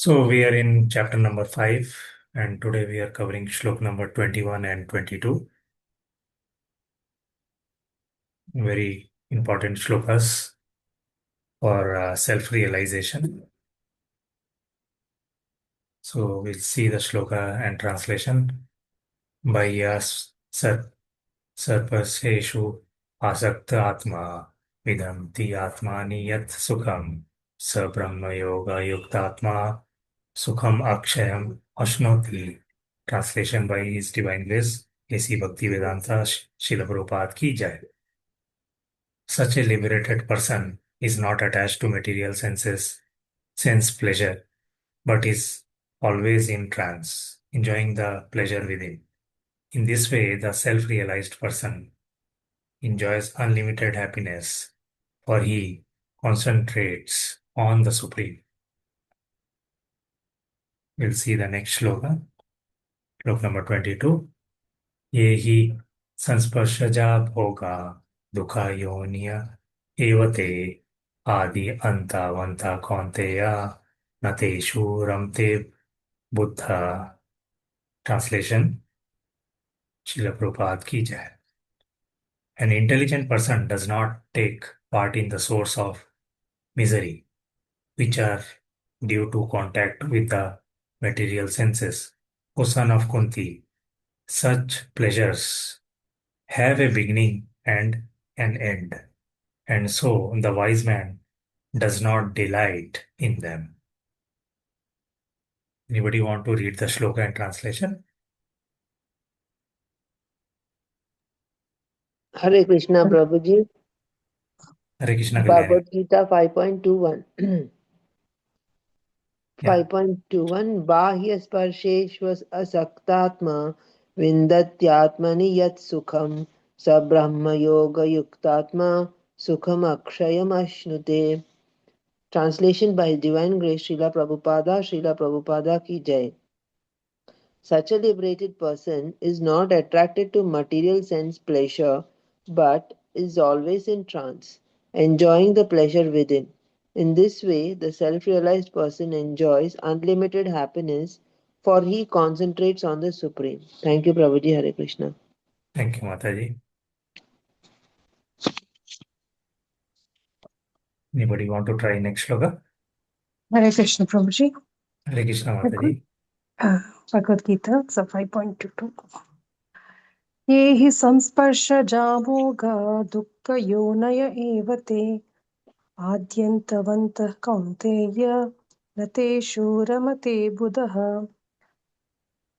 So we are in chapter number 5, and today we are covering shlok number 21 and 22. Very important shlokas for self-realization. So we'll see the shloka and translation. Bahyas sarpaseshu asakta atma vidamti atmani yat sukham sa brahma yoga yuktatma sukham akshayam ashnoti. Translation by His Divine Grace, A.C. Bhaktivedanta Srila Prabhupada ki jai. Such a liberated person is not attached to material sense pleasure, but is always in trance, enjoying the pleasure within. In this way, the self-realized person enjoys unlimited happiness, for he concentrates on the Supreme. We'll see the next shloka, shloka number 22. ये हि संस्पर्शजा भोगा दुःखयोनिय एव ते आदि अन्तावन्ता कौन्तेय न तेषु रमते Buddha. Translation, Srila Prabhupada ki jai. An intelligent person does not take part in the source of misery, which are due to contact with the material senses. O son of Kunti, such pleasures have a beginning and an end, and so the wise man does not delight in them. Anybody want to read the shloka and translation? Hare Krishna Prabhuji, Hare Krishna Kalyani. Bhagavad Gita 5.21. Yeah, 5.21 Bahya Sparsheshvas Asaktatma Vindatyatmani Yat Sukham Sabrahma Yoga Yuktatma Sukham Akshayam Ashnute. Translation by His Divine Grace Srila Prabhupada ki Jai. Such a liberated person is not attracted to material sense pleasure, but is always in trance, enjoying the pleasure within. In this way, the self realized person enjoys unlimited happiness, for he concentrates on the Supreme. Thank you, Prabhuji. Hare Krishna. thank you, Mataji. Anybody want to try next shloka? Hare Krishna Prabhuji. Hare Krishna Mataji. Bhagavad Gita, so 5.22. ये हि संस्पर्शजा भोगा दुःखयोनय एव ते आद्यन्तवन्तः कौन्तेय न तेषु रमते बुधः.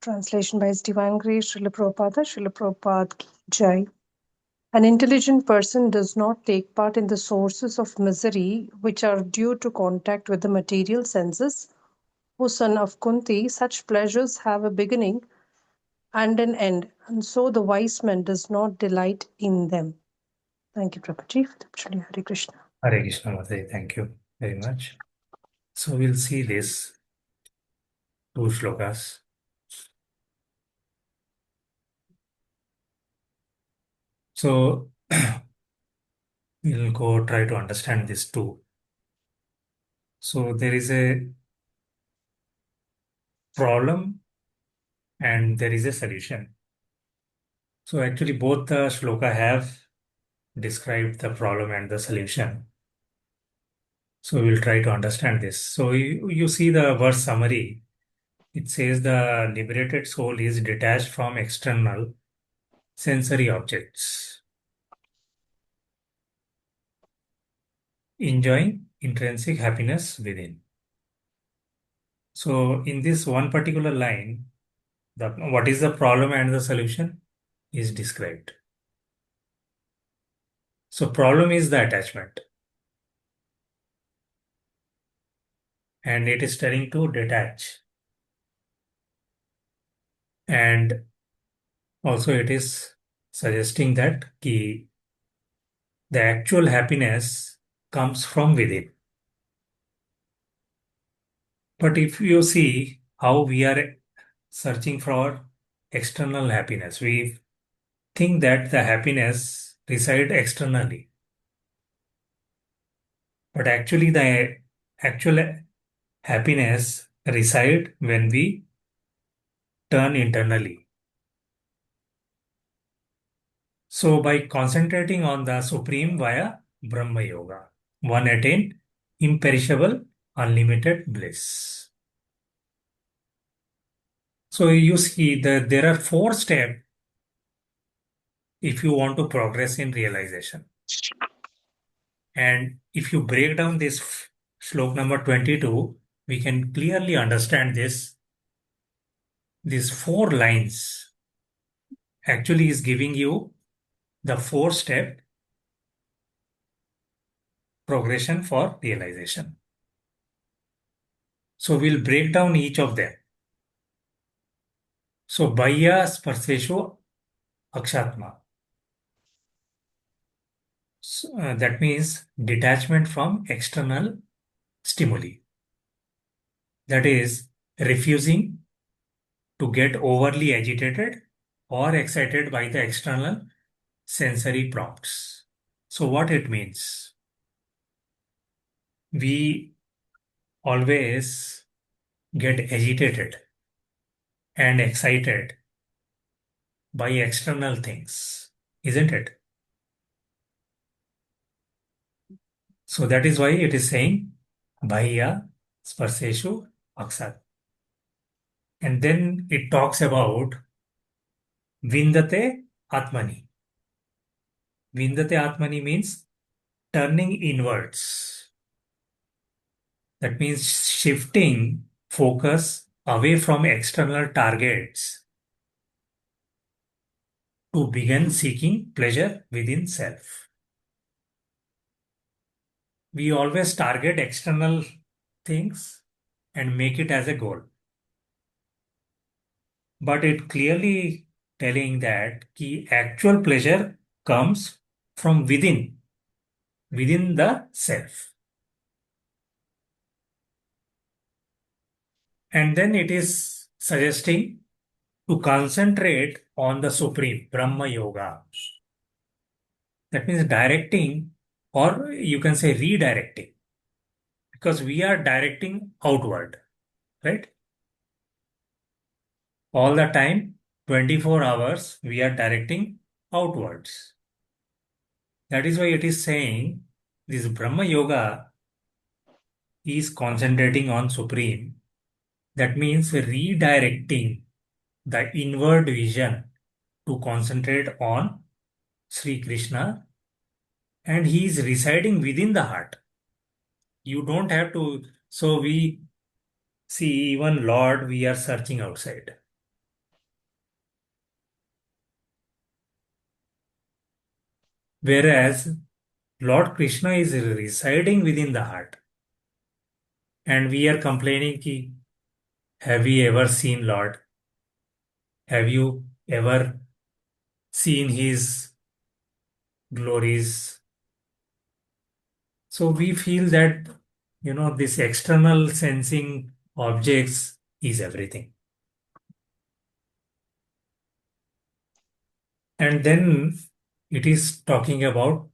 Translation by His Divine Grace, Srila Prabhupada ki Jai. An intelligent person does not take part in the sources of misery which are due to contact with the material senses. O son of Kunti, such pleasures have a beginning and an end, and so the wise man does not delight in them. Thank you, Prabhuji, for the opportunity. Hare Krishna. Hare Krishna Mataji. Thank you very much. So we'll see this two shlokas. So we'll go try to understand this too. So there is a problem and there is a solution. So actually both the shloka have described the problem and the solution. So we'll try to understand this. So you see the verse summary. It says the liberated soul is detached from external sensory objects, enjoying intrinsic happiness within. So in this one particular line, what is the problem and the solution is described. So problem is the attachment. And it is telling to detach. And also it is suggesting that the actual happiness comes from within. But if you see how we are searching for external happiness, we think that the happiness resides externally. But actually the actual happiness reside when we turn internally. So, by concentrating on the Supreme via Brahma Yoga, one attained imperishable, unlimited bliss. So, you see that there are four steps if you want to progress in realization. And if you break down this slok number 22, we can clearly understand this. These four lines actually is giving you the four-step progression for realization. So we'll break down each of them. So Bhaya Sparseshu Akshatma. That means detachment from external stimuli. That is refusing to get overly agitated or excited by the external sensory prompts. So what it means? We always get agitated and excited by external things, isn't it? So that is why it is saying Bhaya Sparseshu Aksat. And then it talks about Vindate Atmani. Vindate Atmani means turning inwards. That means shifting focus away from external targets to begin seeking pleasure within self. We always target external things and make it as a goal. But it clearly telling that the actual pleasure comes from within the self. And then it is suggesting to concentrate on the Supreme, Brahma Yoga. That means directing, or you can say redirecting, because we are directing outward, right? All the time, 24 hours, we are directing outwards. That is why it is saying this Brahma Yoga is concentrating on Supreme. That means redirecting the inward vision to concentrate on Sri Krishna, and he is residing within the heart. You don't have to. So we see even Lord, we are searching outside. Whereas Lord Krishna is residing within the heart. And we are complaining ki, have you ever seen Lord? Have you ever seen his glories? So we feel that, this external sensing objects is everything. And then it is talking about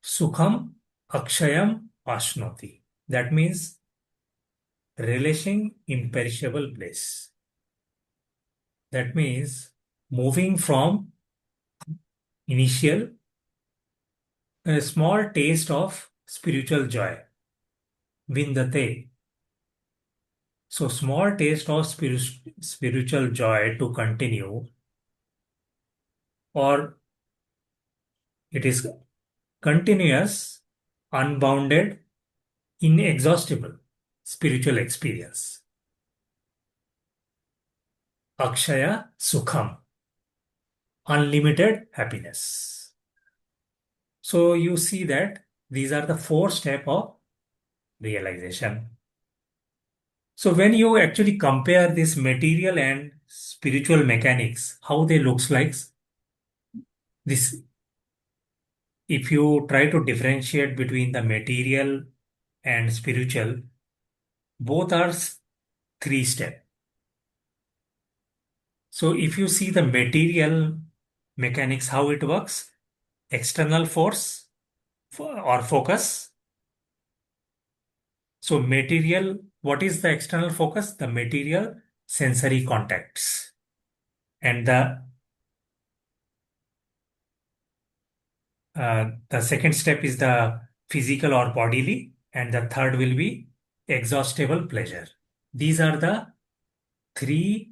Sukham Akshayam Ashnoti. That means relishing imperishable bliss. That means moving from initial a small taste of spiritual joy. Vindate. So small taste of spiritual joy to continue, or it is continuous, unbounded, inexhaustible spiritual experience. Akshaya Sukham, unlimited happiness. So you see that these are the four steps of realization. So when you actually compare this material and spiritual mechanics, how they looks like, this if you try to differentiate between the material and spiritual, both are three step. So if you see the material mechanics, how it works, external force or focus, So material, what is the external focus? The material sensory contacts. And the second step is the physical or bodily, and the third will be exhaustible pleasure. These are the three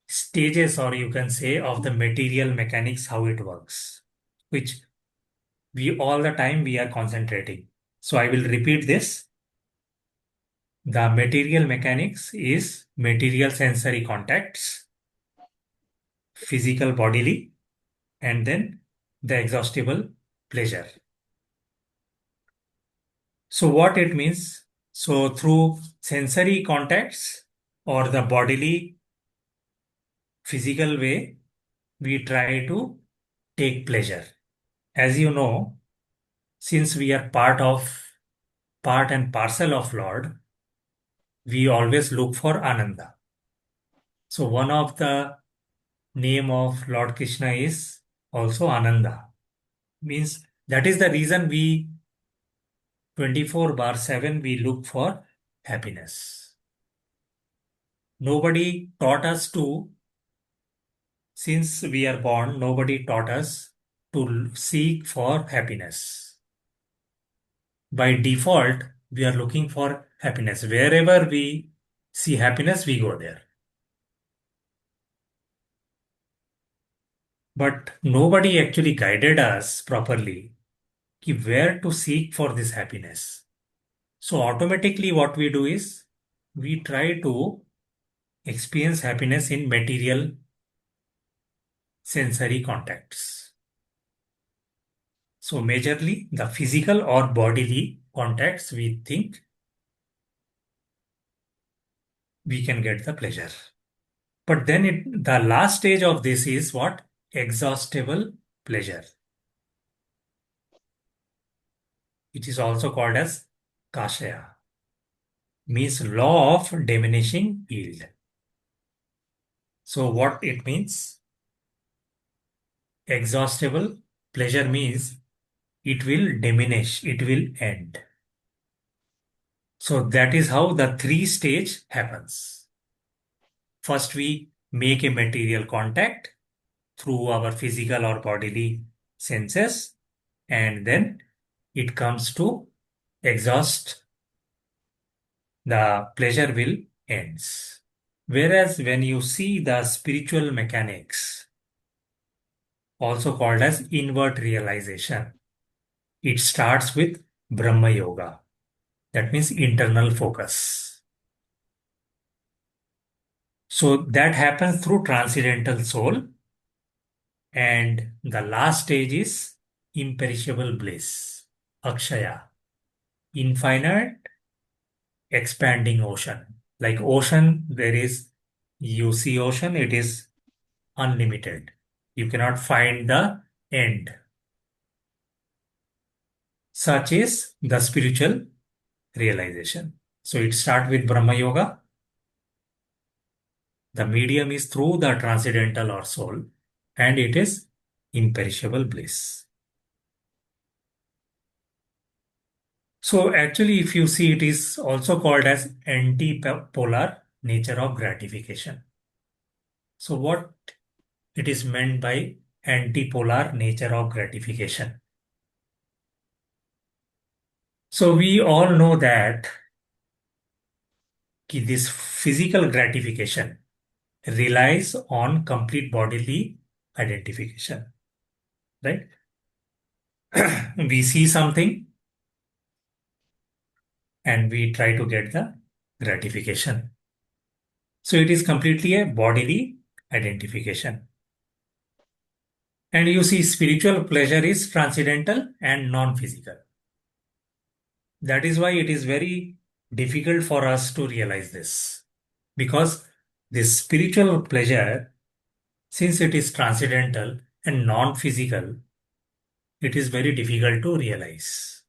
stages, or you can say, of the material mechanics, how it works, which we all the time we are concentrating. So I will repeat this. The material mechanics is material sensory contacts, physical bodily, and then the exhaustible pleasure. So what it means? So through sensory contacts or the bodily physical way, we try to take pleasure. As you know, since we are part and parcel of Lord, we always look for Ananda. So one of the name of Lord Krishna is also Ananda. Means that is the reason we 24 bar 7 we look for happiness. Nobody taught us to, since we are born, nobody taught us to seek for happiness. By default, we are looking for happiness. Wherever we see happiness, we go there. But nobody actually guided us properly ki where to seek for this happiness. So automatically what we do is we try to experience happiness in material sensory contacts. So majorly the physical or bodily contacts we think we can get the pleasure. But then the last stage of this is what? Exhaustible pleasure, which is also called as kashaya, means law of diminishing yield. So what it means? Exhaustible pleasure means it will diminish, it will end. So that is how the three stage happens. First, we make a material contact through our physical or bodily senses, and then it comes to exhaust, the pleasure will ends. Whereas when you see the spiritual mechanics, also called as invert realization, it starts with Brahma Yoga. That means internal focus. So that happens through transcendental soul. And the last stage is imperishable bliss, Akshaya, infinite expanding ocean. Like ocean, there is, you see ocean, it is unlimited. You cannot find the end. Such is the spiritual realization. So it starts with Brahma Yoga. The medium is through the transcendental or soul, and it is imperishable bliss. So actually, if you see, it is also called as antipolar nature of gratification. So what it is meant by antipolar nature of gratification? So we all know that this physical gratification relies on complete bodily identification, right? We see something and we try to get the gratification. So it is completely a bodily identification. And you see, spiritual pleasure is transcendental and non physical. That is why it is very difficult for us to realize this. Because this spiritual pleasure, since it is transcendental and non physical, it is very difficult to realize.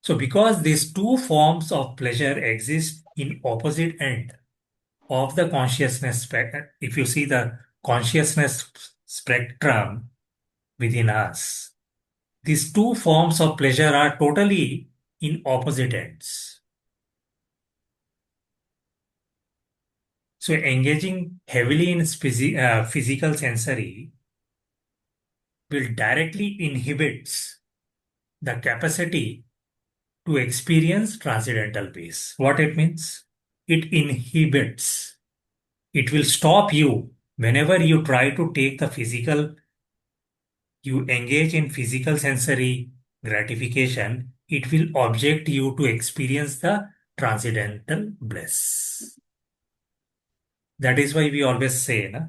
So, because these two forms of pleasure exist in opposite end of the consciousness spectrum, if you see the consciousness spectrum within us, these two forms of pleasure are totally in opposite ends. So engaging heavily in physical sensory will directly inhibits the capacity to experience transcendental peace. What it means? It inhibits. It will stop you whenever you try to take the physical, you engage in physical sensory gratification, it will object you to experience the transcendental bliss. That is why we always say, na,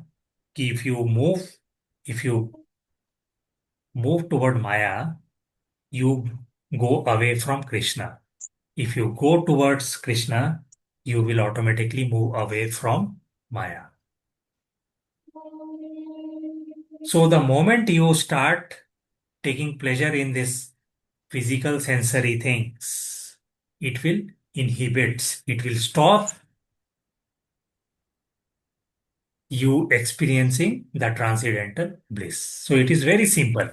कि if you move toward Maya, you go away from Krishna. If you go towards Krishna, you will automatically move away from Maya. So the moment you start taking pleasure in this physical sensory things, it will it will stop you experiencing the transcendental bliss. So it is very simple.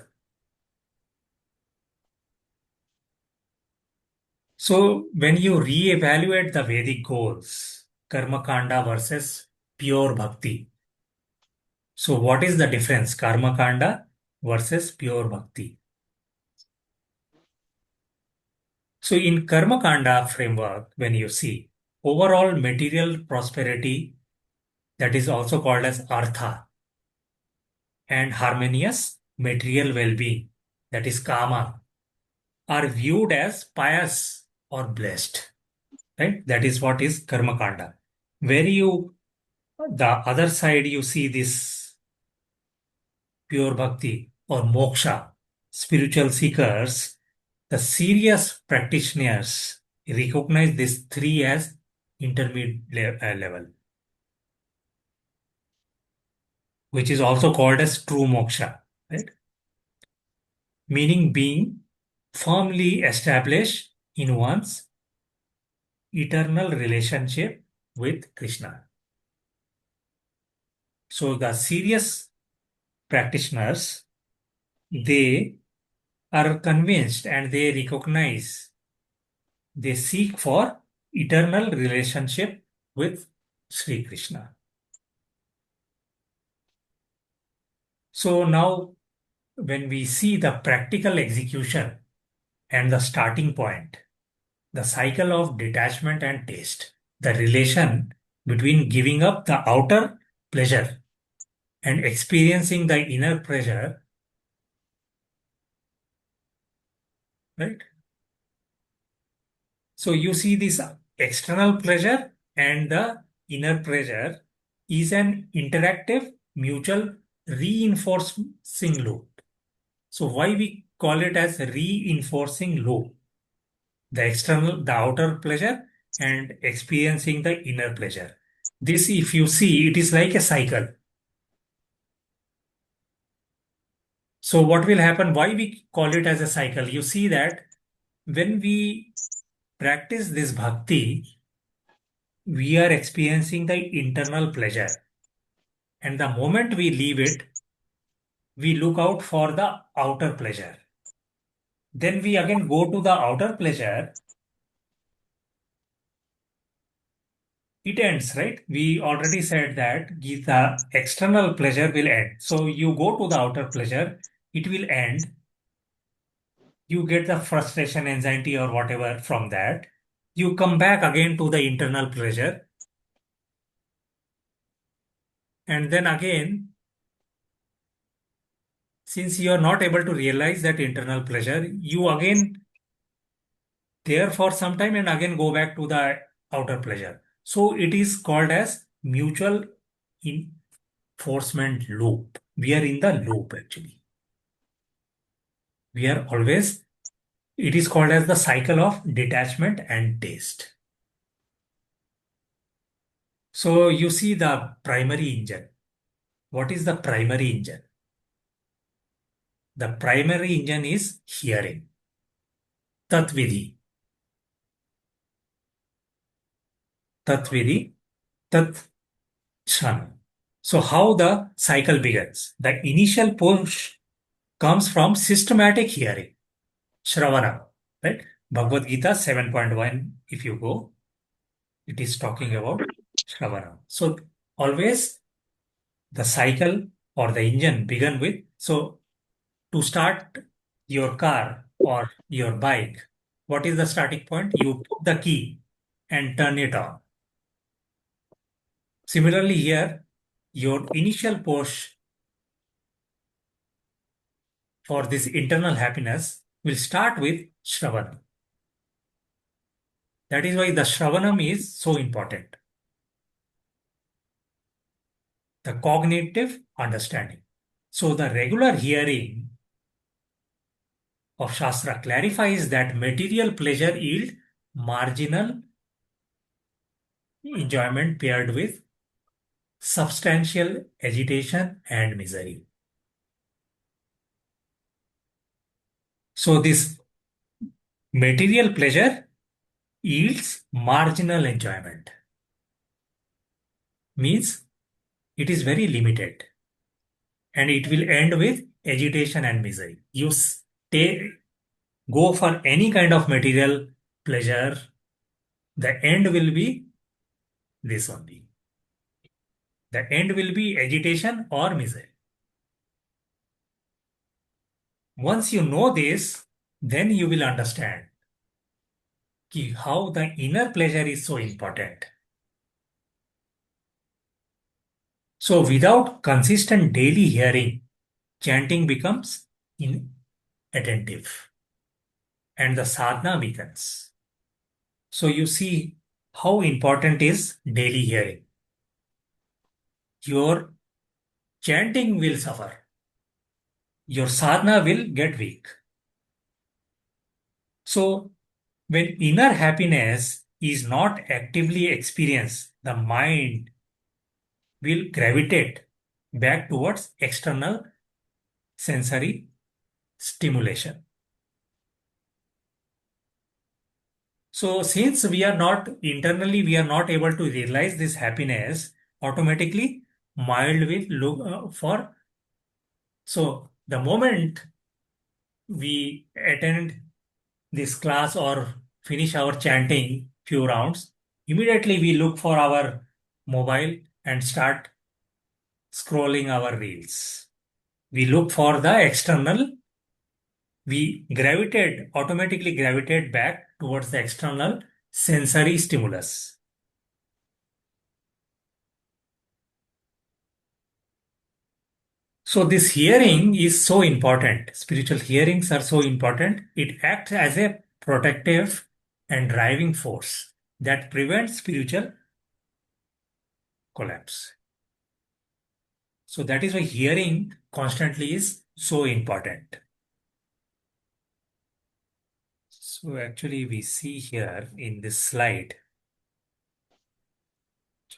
So when you reevaluate the Vedic goals, Karma Kanda versus pure bhakti. So what is the difference? Karma Kanda versus pure bhakti. So in Karma Kanda framework, when you see overall material prosperity, that is also called as artha, and harmonious material well-being, that is kama, are viewed as pious or blessed. Right? That is what is Karma Kanda. Where you, the other side, you see this pure bhakti or moksha, spiritual seekers, the serious practitioners recognize these three as intermediate level, which is also called as true moksha, right? Meaning being firmly established in one's eternal relationship with Krishna. So the serious practitioners, they are convinced and they recognize, they seek for eternal relationship with Sri Krishna. So now when we see the practical execution and the starting point, the cycle of detachment and taste, the relation between giving up the outer pleasure and experiencing the inner pleasure, right? So you see this external pleasure and the inner pleasure is an interactive mutual reinforcing loop. So why we call it as reinforcing loop? The external, the outer pleasure and experiencing the inner pleasure. This, if you see, it is like a cycle. So what will happen? Why we call it as a cycle? You see that when we practice this bhakti, we are experiencing the internal pleasure. And the moment we leave it, we look out for the outer pleasure. Then we again go to the outer pleasure. It ends, right? We already said that Gita, external pleasure will end. So you go to the outer pleasure, it will end. You get the frustration, anxiety, or whatever from that. You come back again to the internal pleasure. And then again, since you are not able to realize that internal pleasure, you again there for some time and again go back to the outer pleasure. So it is called as mutual enforcement loop. We are in the loop actually. We are always, it is called as the cycle of detachment and taste. So you see the primary engine. What is the primary engine? The primary engine is hearing. Tat vidhi. Tat vidhi. Tat shan. So how the cycle begins? The initial push comes from systematic hearing, Shravana, right? Bhagavad Gita 7.1, if you go, it is talking about Shravana. So always the cycle or the engine begin with. So to start your car or your bike, what is the starting point? You put the key and turn it on. Similarly, here, your initial push for this internal happiness will start with Shravan. That is why the Shravanam is so important. The cognitive understanding. So the regular hearing of Shastra clarifies that material pleasure yield marginal enjoyment paired with substantial agitation and misery. So this material pleasure yields marginal enjoyment. Means it is very limited and it will end with agitation and misery. You stay, go for any kind of material pleasure, the end will be this only. The end will be agitation or misery. Once you know this, then you will understand how the inner pleasure is so important. So without consistent daily hearing, chanting becomes inattentive and the sadhana weakens. So you see how important is daily hearing. Your chanting will suffer. Your sadhana will get weak. So when inner happiness is not actively experienced, the mind will gravitate back towards external sensory stimulation. So since we are not internally, we are not able to realize this happiness, automatically mind will look for. So the moment we attend this class or finish our chanting few rounds, immediately we look for our mobile and start scrolling our reels. We look for the external, we automatically gravitate back towards the external sensory stimulus. So this hearing is so important. Spiritual hearings are so important. It acts as a protective and driving force that prevents spiritual collapse. So that is why hearing constantly is so important. So actually we see here in this slide,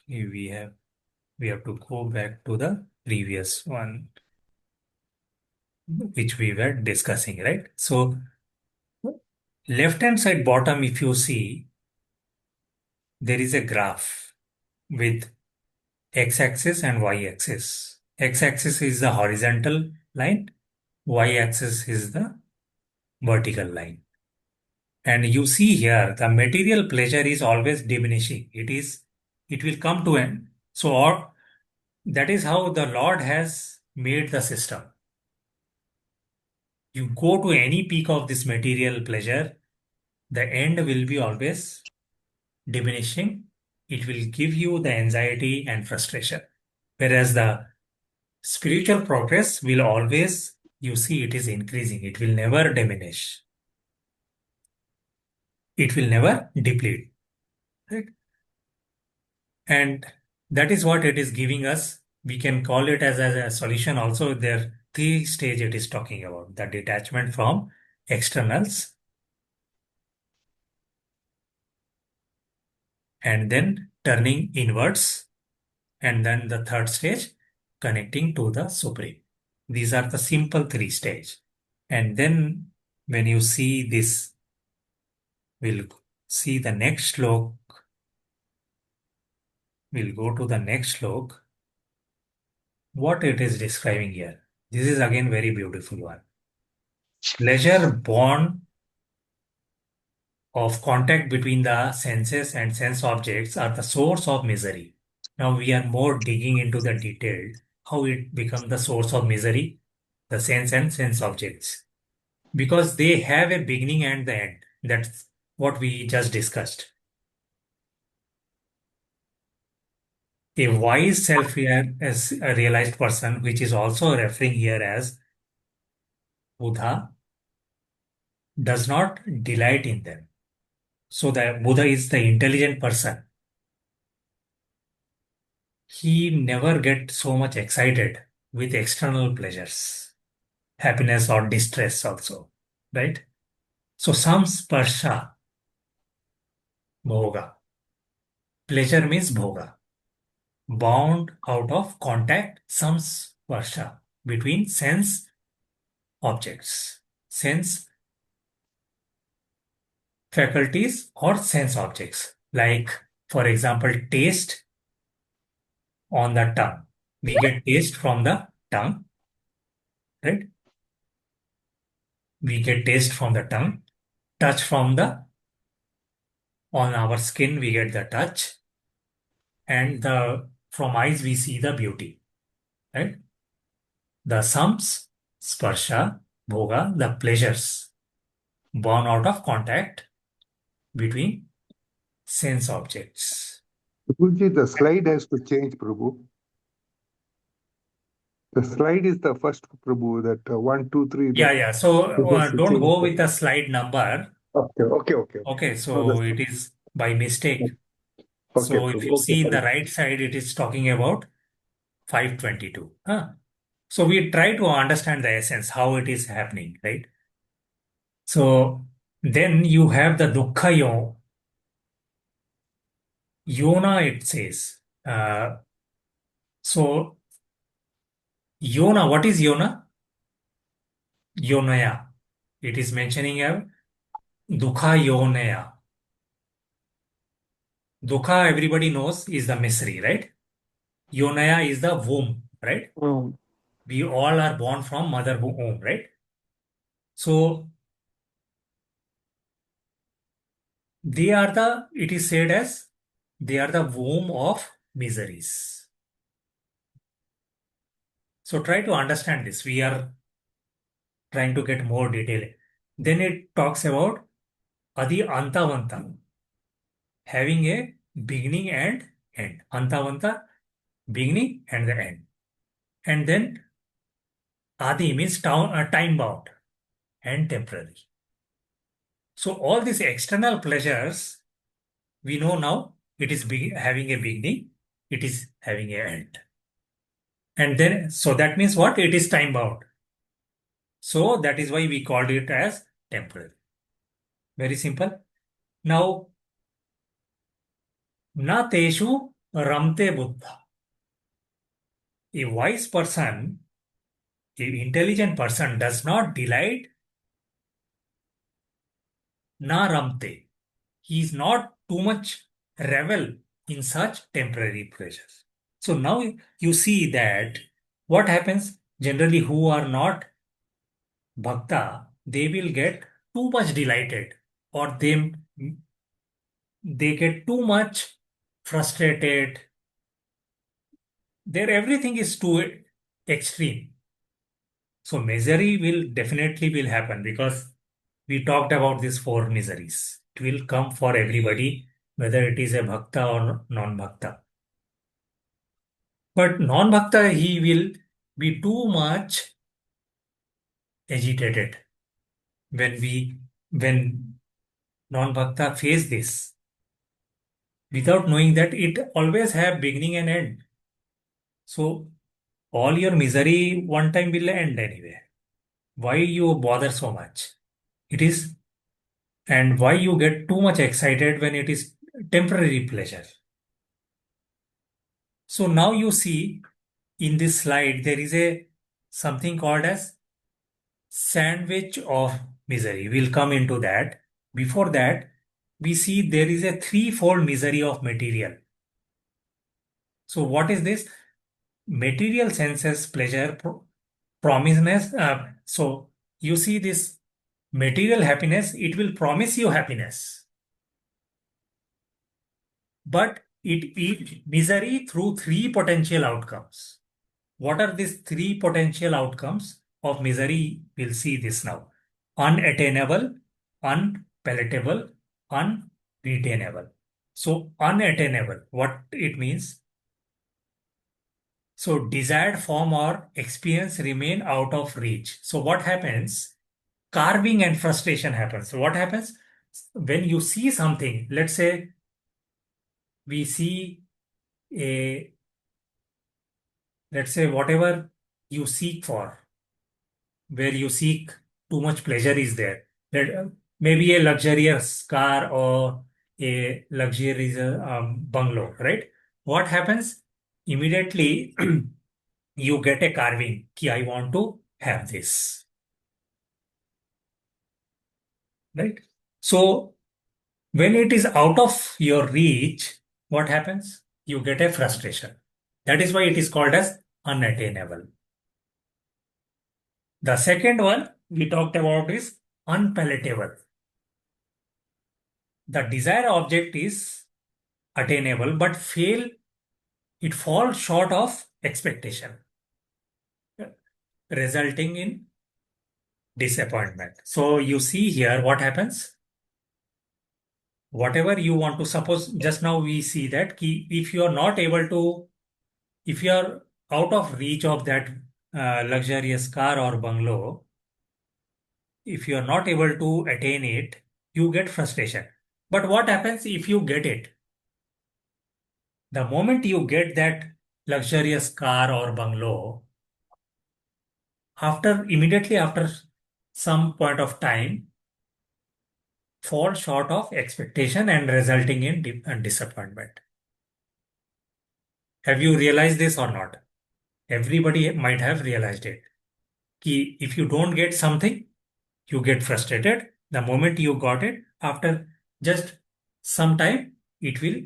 we have to go back to the previous one which we were discussing, right? So left hand side bottom, if you see, there is a graph with x-axis and y-axis. X-axis is the horizontal line, y-axis is the vertical line. And you see here, the material pleasure is always diminishing. It will come to end. So that is how the Lord has made the system. You go to any peak of this material pleasure, the end will be always diminishing. It will give you the anxiety and frustration. Whereas the spiritual progress will always, you see, it is increasing. It will never diminish. It will never deplete. Right? And that is what it is giving us. We can call it as a solution also. There three stage it is talking about. The detachment from externals, and then turning inwards, and then the third stage, connecting to the Supreme. These are the simple three stage. And then when you see this, we'll see the next slok. We'll go to the next slok. What it is describing here. This is again very beautiful one. Pleasure born of contact between the senses and sense objects are the source of misery. Now we are more digging into the detail, how it becomes the source of misery, the sense and sense objects. Because they have a beginning and the end. That's what we just discussed. A wise self-realized person, which is also referring here as Buddha, does not delight in them. So the Buddha is the intelligent person. He never gets so much excited with external pleasures, happiness or distress also, right? So some sparsha, bhoga. Pleasure means bhoga. Bound out of contact, some sparsha between sense objects, sense faculties or sense objects. Like, for example, taste on the tongue. We get taste from the tongue, right? We get taste from the tongue. Touch from the, on our skin, we get the touch. And the, from eyes, we see the beauty, right? The sums, sparsha, bhoga, the pleasures born out of contact between sense objects. Prabhuji, the slide has to change, Prabhu. The slide is the first, Prabhu, that 1, 2, 3. Yeah, yeah. So It has to don't change. go with the slide number. Okay. Okay, No, so that's it is by mistake. okay, So if Prabhu. you Okay, see in the fine. right side, it is talking about 522. Huh? So we try to understand the essence, how it is happening, right? So then you have the dukkha yona, it says. So yona, what is yona? Yonaya. It is mentioning a dukkha yonaya. Dukkha, everybody knows, is the misery, right? Yonaya is the womb, right? We all are born from mother womb, right? So they are the, it is said as, they are the womb of miseries. So try to understand this. We are trying to get more detail. Then it talks about Adi Antavanta, having a beginning and end. Antavanta, beginning and the end. And then Adi means time bound and temporary. So all these external pleasures, we know now it is having a beginning, it is having an end. And then, so that means what? It is time bound. So that is why we called it as temporary. Very simple. Now, na teshu ramte buddha. A wise person, an intelligent person does not delight na ramte. He is not too much revel in such temporary pleasures. So now you see that what happens generally who are not bhakta, they will get too much delighted or they get too much frustrated. Their everything is too extreme. So misery will definitely will happen because we talked about these four miseries. It will come for everybody, whether it is a bhakta or non-bhakta. But non-bhakta, he will be too much agitated when non-bhakta face this without knowing that it always have beginning and end. So all your misery one time will end anyway. Why you bother so much? It is, and why you get too much excited when it is temporary pleasure. So now you see in this slide there is a something called as sandwich of misery. We'll come into that. Before that, we see there is a threefold misery of material. So what is this? Material senses pleasure, promiseness. So you see this material happiness, it will promise you happiness. But it misery through three potential outcomes. What are these three potential outcomes of misery? We'll see this now. Unattainable, unpalatable, unretainable. So unattainable, what it means? So desired form or experience remain out of reach. So what happens? Carving and frustration happens. So what happens? When you see something, let's say we see a, let's say whatever you seek for, where you seek too much pleasure is there. That maybe a luxurious car or a luxurious bungalow, right? What happens? Immediately you get a carving. Ki I want to have this, right? So when it is out of your reach, what happens? You get a frustration. That is why it is called as unattainable. The second one we talked about is unpalatable. The desired object is attainable, but it falls short of expectation, resulting in disappointment. So you see here what happens. Whatever you want to suppose, just now we see that if you are not able to, if you are out of reach of that luxurious car or bungalow, if you are not able to attain it, you get frustration. But what happens if you get it? The moment you get that luxurious car or bungalow, immediately after some point of time, fall short of expectation and resulting in disappointment. Have you realized this or not? Everybody might have realized it. If you don't get something, you get frustrated. The moment you got it, after just some time, it will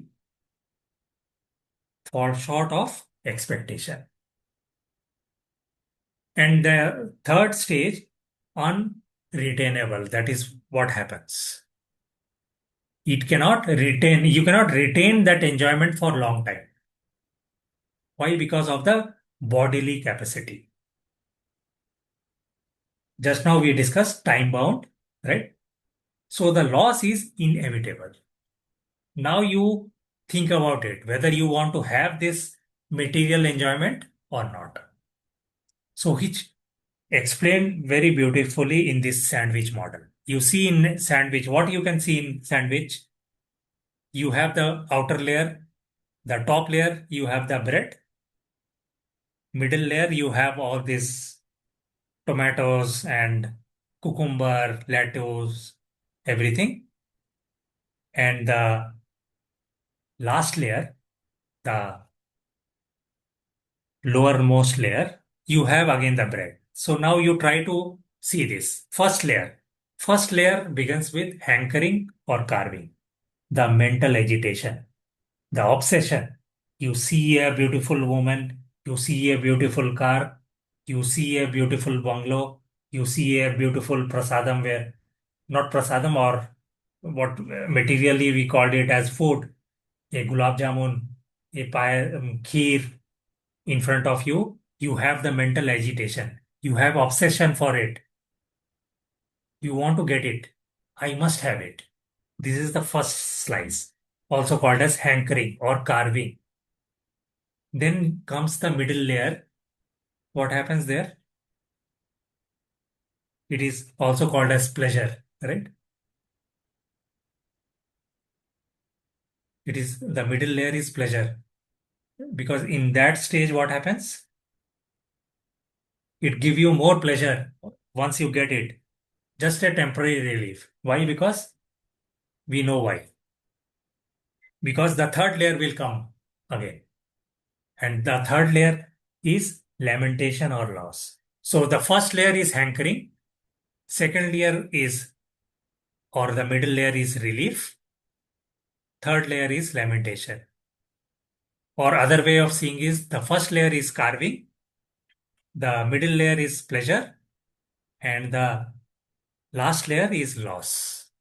fall short of expectation. And the third stage, unretainable, that is what happens. You cannot retain that enjoyment for a long time. Why? Because of the bodily capacity. Just now we discussed time bound, right? So the loss is inevitable. Now you think about it, whether you want to have this material enjoyment or not. So which explained very beautifully in this sandwich model. You see in sandwich, what you can see in sandwich, you have the outer layer, the top layer, you have the bread, middle layer, you have all these tomatoes and cucumber, lettuce, everything. And the last layer, the lowermost layer, you have again the bread. So now you try to see this. First layer. First layer begins with hankering or carving, the mental agitation, the obsession. You see a beautiful woman, you see a beautiful car, you see a beautiful bungalow, you see a beautiful prasadam where, not prasadam or what materially we called it as food, a gulab jamun, a kheer in front of you, you have the mental agitation. You have obsession for it. You want to get it. I must have it. This is the first slice, also called as hankering or carving. Then comes the middle layer. What happens there? It is also called as pleasure, right? It is the middle layer is pleasure because in that stage, what happens? It give you more pleasure once you get it. Just a temporary relief. Why? Because we know why. Because the third layer will come again. And the third layer is lamentation or loss. So the first layer is hankering, second layer is, or the middle layer is relief, third layer is lamentation. Or other way of seeing is the first layer is carving, the middle layer is pleasure, and the last layer is loss.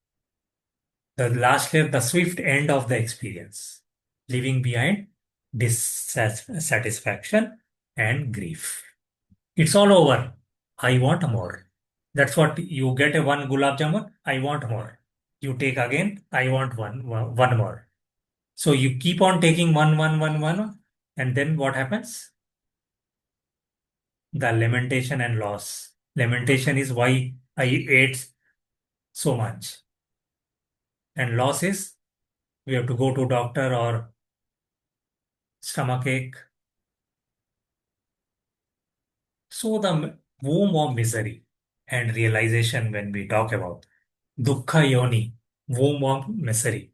The last layer, the swift end of the experience. leaving behind dissatisfaction and grief. It's all over. I want more. That's what you get, a one gulab jamun. I want more. You take again. I want one more. So you keep on taking one, and then what happens? The lamentation and loss. Lamentation is why I ate so much, and loss is we have to go to doctor or stomachache. So the womb of misery and realization when we talk about dukkha yoni, womb of misery.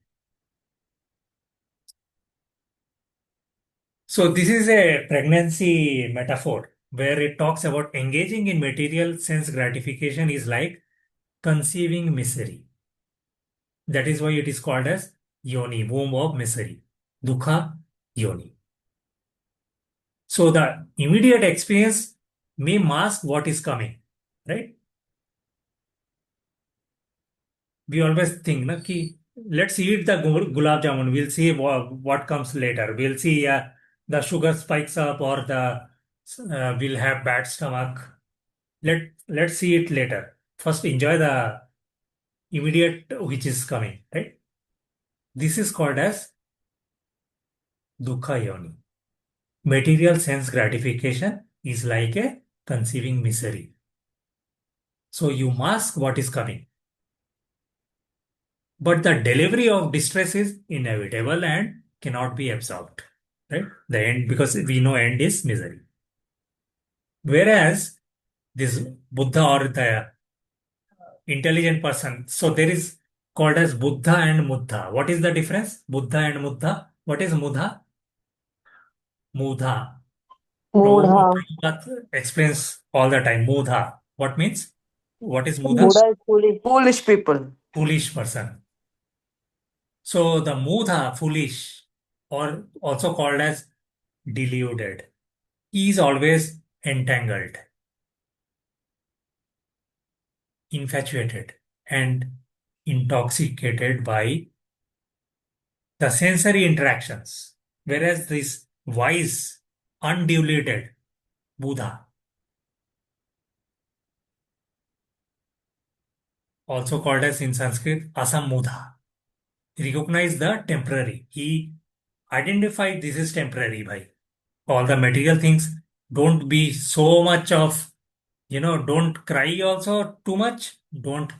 So this is a pregnancy metaphor where it talks about engaging in material sense gratification is like conceiving misery. That is why it is called as yoni, womb of misery, dukkha yoni. So the immediate experience may mask what is coming, right? We always think, na, ki, let's eat the gulab jamun. We'll see what comes later. We'll see the sugar spikes up or we'll have bad stomach. Let's see it later. First, enjoy the immediate which is coming, right? This is called as dukkha yoni. Material sense gratification is like a conceiving misery. So you mask what is coming. But the delivery of distress is inevitable and cannot be absorbed. Right? The end, because we know end is misery. Whereas this Buddha or the intelligent person, so there is called as Buddha and Muddha. What is the difference? Buddha and Muddha. What is Muddha? Mudha. Mudha. Prabhupada explains all the time. Mudha. What means? What is Mudha? Buddha is foolish. Foolish people. Foolish person. So the Mudha, foolish, or also called as deluded, he is always entangled, infatuated, and intoxicated by the sensory interactions. Whereas this wise, undiluted Buddha, also called as in Sanskrit Asamudha, recognize the temporary. He identified this is temporary by all the material things. Don't be so much of, don't cry also too much. Don't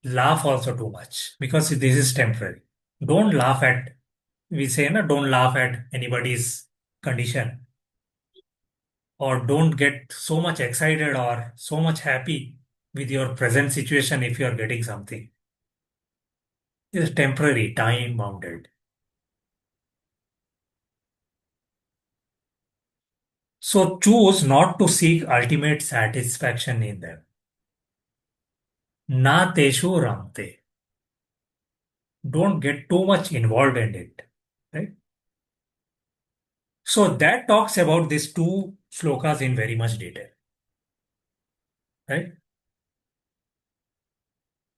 laugh also too much because this is temporary. Don't laugh at, we say, no, don't laugh at anybody's condition, or don't get so much excited or so much happy with your present situation if you are getting something. It is temporary, time bounded. So choose not to seek ultimate satisfaction in them. Na teshu ramte. Don't get too much involved in it. Right? So that talks about these two slokas in very much detail. Right?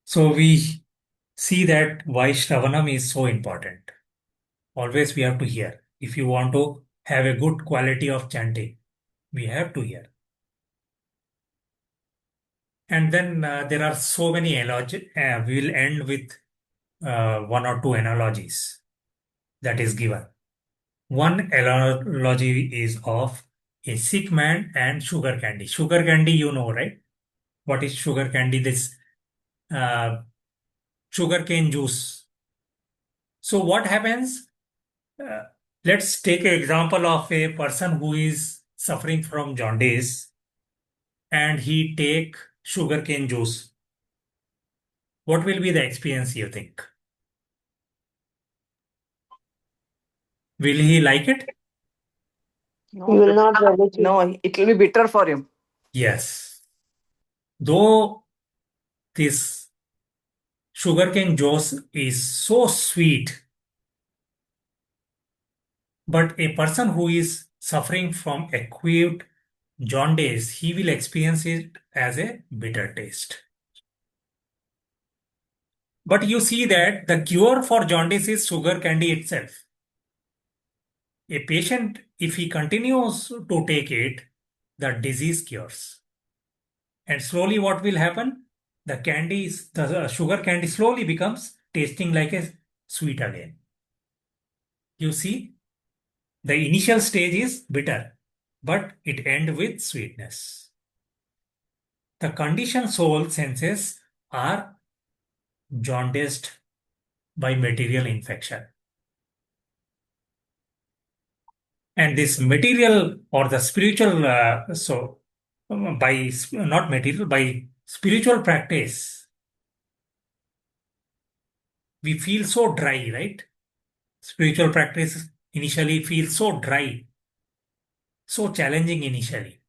So we see that why Shravanam is so important. Always we have to hear. If you want to have a good quality of chanting, we have to hear. And then there are so many analogies. We will end with one or two analogies that is given. One analogy is of a sick man and sugar candy. Sugar candy, you know, right? What is sugar candy? This sugar cane juice. So what happens? Uh, let's take an example of a person who is suffering from jaundice and he take sugar cane juice. What will be the experience you think? Will he like it? He will not relish it. No, it will be bitter for him. Yes. Though this sugarcane juice is so sweet, but a person who is suffering from acute jaundice, he will experience it as a bitter taste. But you see that the cure for jaundice is sugar candy itself. A patient, if he continues to take it, the disease cures. And slowly what will happen? The sugar candy slowly becomes tasting like a sweet again. You see, the initial stage is bitter, but it ends with sweetness. The conditioned soul senses are jaundiced by material infection. And this material or the spiritual, not material, by spiritual practice, we feel so dry, right? Spiritual practice initially feels so dry, so challenging initially.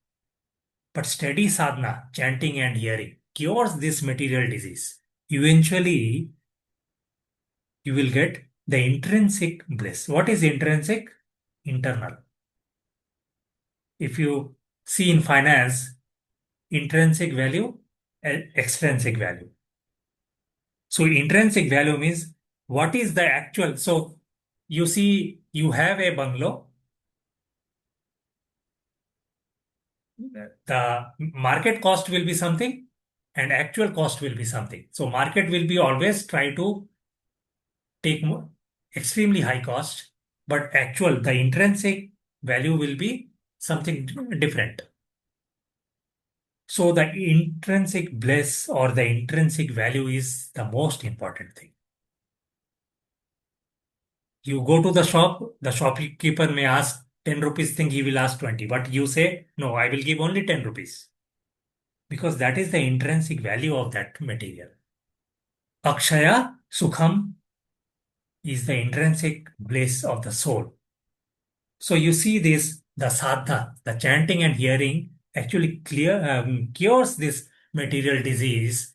But steady sadhana, chanting and hearing, cures this material disease. Eventually, you will get the intrinsic bliss. What is intrinsic? Internal. If you see in finance, intrinsic value and extrinsic value. So intrinsic value means what is the actual. So you see, you have a bungalow. The market cost will be something and actual cost will be something. So market will be always try to take more, extremely high cost, but actual, the intrinsic value will be something different. So the intrinsic bliss or the intrinsic value is the most important thing. You go to the shop, the shopkeeper may ask 10 rupees thing, he will ask 20, but you say, no, I will give only 10 rupees because that is the intrinsic value of that material. Akshaya Sukham is the intrinsic bliss of the soul. So you see this, the sadhana, the chanting and hearing actually cures this material disease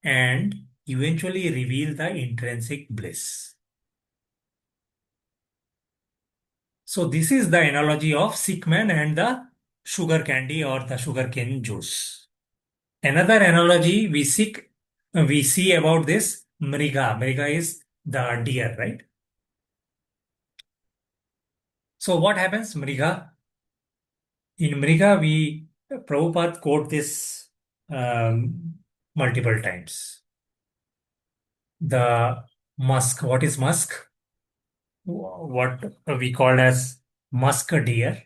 and eventually reveal the intrinsic bliss. So this is the analogy of sick man and the sugar candy or the sugar cane juice. Another analogy we see about this mriga. Mriga is the deer, right? So what happens? Mriga. In Mriga, Prabhupada quote this multiple times. The musk. What is musk? What we call as musk deer.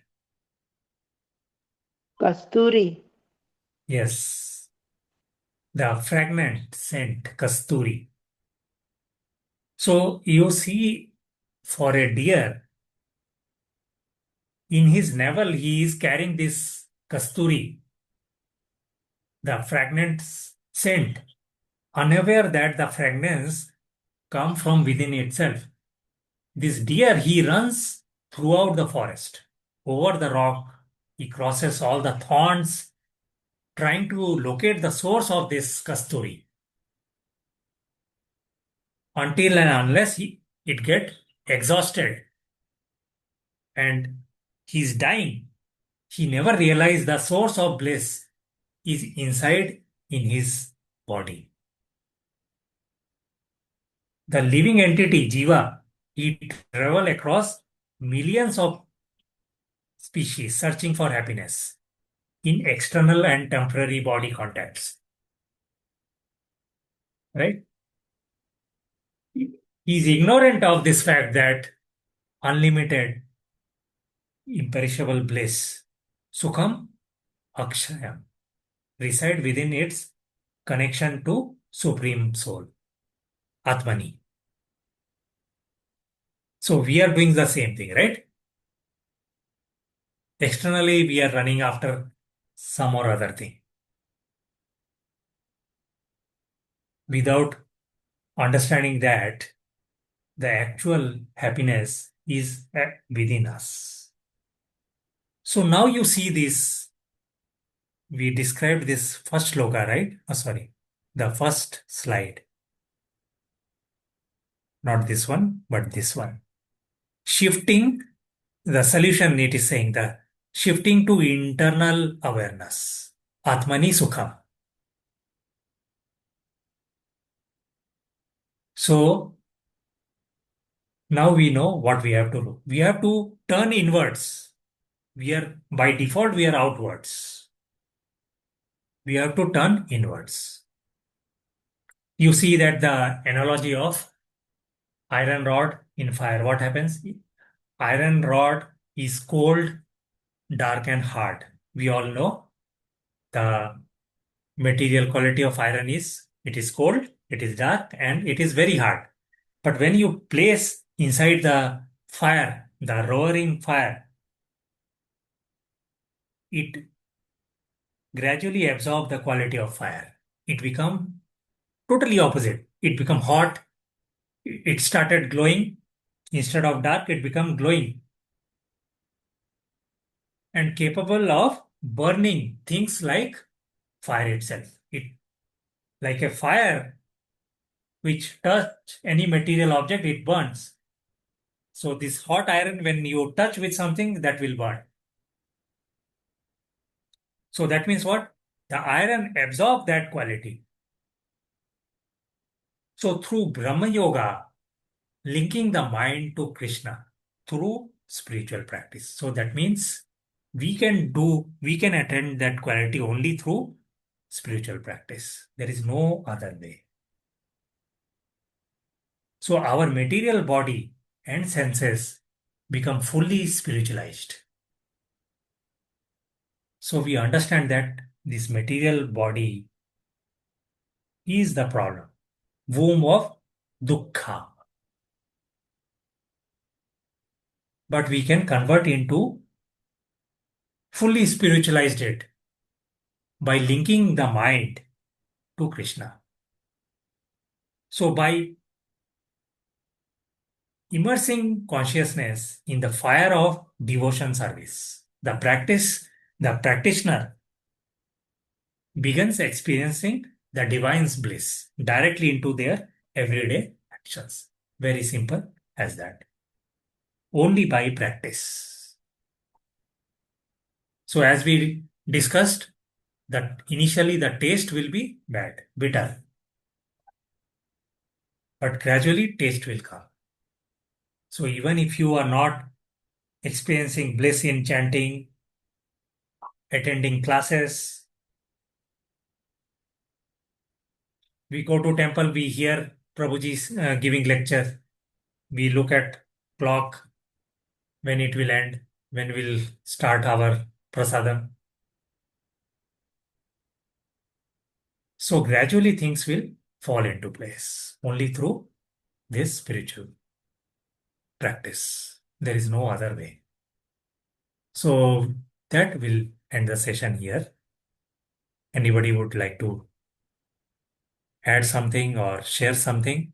Kasturi. Yes. The fragrant scent, kasturi. So you see, for a deer, in his navel, he is carrying this kasturi, the fragrant scent, unaware that the fragrance come from within itself. This deer, he runs throughout the forest, over the rock. He crosses all the thorns, trying to locate the source of this kasturi. Until and unless it get exhausted and he's dying, he never realized the source of bliss is inside in his body. The living entity, Jiva, he travel across millions of species searching for happiness in external and temporary body contacts. Right? He is ignorant of this fact that unlimited, imperishable bliss, Sukham, Akshayam, reside within its connection to Supreme Soul, Atmani. So we are doing the same thing, right? Externally, we are running after some or other thing without understanding that the actual happiness is within us. So now you see this. We described this first sloka, right? Oh, sorry, the first slide. Not this one, but this one. Shifting the solution, it is saying the shifting to internal awareness. Atmani Sukham. So Now we know what we have to do. We have to turn inwards. By default, we are outwards. We have to turn inwards. You see that the analogy of iron rod in fire, what happens? Iron rod is cold, dark, and hard. We all know the material quality of iron is it is cold, it is dark, and it is very hard. But when you place inside the fire, the roaring fire, it gradually absorb the quality of fire. It become totally opposite. It become hot. It started glowing. Instead of dark, it become glowing and capable of burning things like fire itself. It like a fire which touch any material object, it burns. So this hot iron, when you touch with something, that will burn. So that means what? The iron absorb that quality. So through Brahma Yoga, linking the mind to Krishna through spiritual practice. So that means we can attain that quality only through spiritual practice. There is no other way. So our material body and senses become fully spiritualized. So we understand that this material body is the problem, womb of dukkha. But we can convert into fully spiritualized it by linking the mind to Krishna. So by immersing consciousness in the fire of devotion service, the practitioner begins experiencing the divine's bliss directly into their everyday actions. Very simple as that. Only by practice. So as we discussed, that initially the taste will be bad, bitter, but gradually taste will come. So even if you are not experiencing bliss in chanting, attending classes, we go to temple, we hear Prabhuji's giving lecture, we look at clock when it will end, when we'll start our prasadam. So gradually things will fall into place only through this spiritual practice. There is no other way. So that will end the session here. Anybody would like to add something or share something?